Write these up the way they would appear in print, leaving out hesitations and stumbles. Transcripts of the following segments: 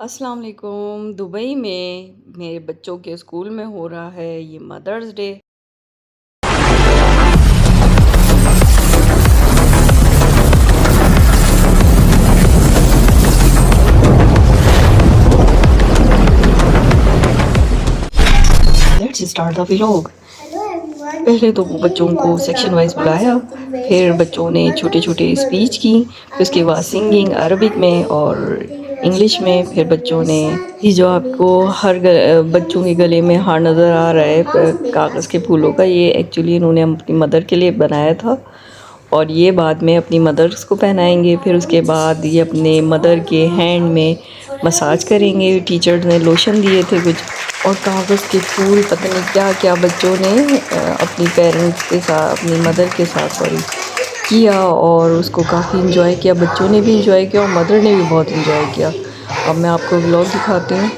अस्सलाम वालेकुम। दुबई में मेरे बच्चों के स्कूल में हो रहा है ये Mother's Day. Let's start the vlog. पहले तो बच्चों को सेक्शन वाइज बुलाया, फिर बच्चों ने छोटे छोटे स्पीच की, फिर उसके बाद सिंगिंग अरबिक में और इंग्लिश में। फिर बच्चों ने ये जो आपको बच्चों के गले में हार नज़र आ रहा है कागज़ के फूलों का, ये एक्चुअली इन्होंने अपनी मदर के लिए बनाया था और ये बाद में अपनी मदर्स को पहनाएंगे। फिर उसके बाद ये अपने मदर के हैंड में मसाज करेंगे। टीचर्स ने लोशन दिए थे कुछ और कागज़ के फूल, पता नहीं क्या क्या बच्चों ने अपनी पेरेंट्स के साथ, अपनी मदर के साथ सॉरी किया और उसको काफ़ी इंजॉय किया। बच्चों ने भी इंजॉय किया और मदर ने भी बहुत इंजॉय किया। अब मैं आपको व्लॉग दिखाती हूँ।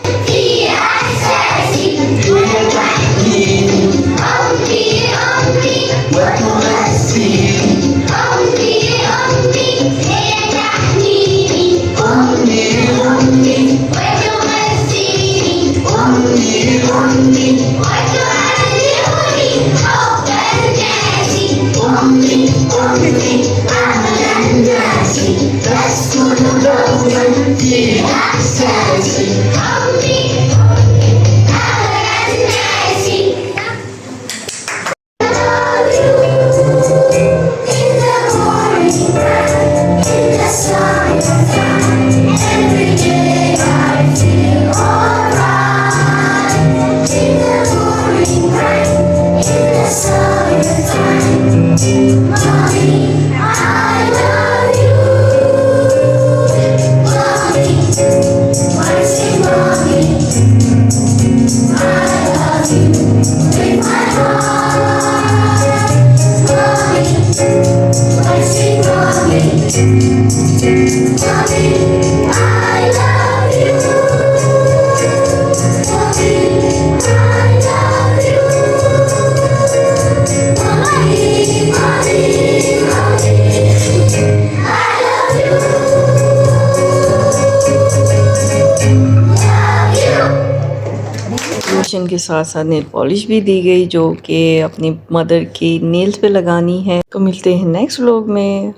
लोशन के साथ साथ नेल पॉलिश भी दी गई जो कि अपनी मदर की नेल्स पे लगानी है। तो मिलते हैं नेक्स्ट व्लॉग में।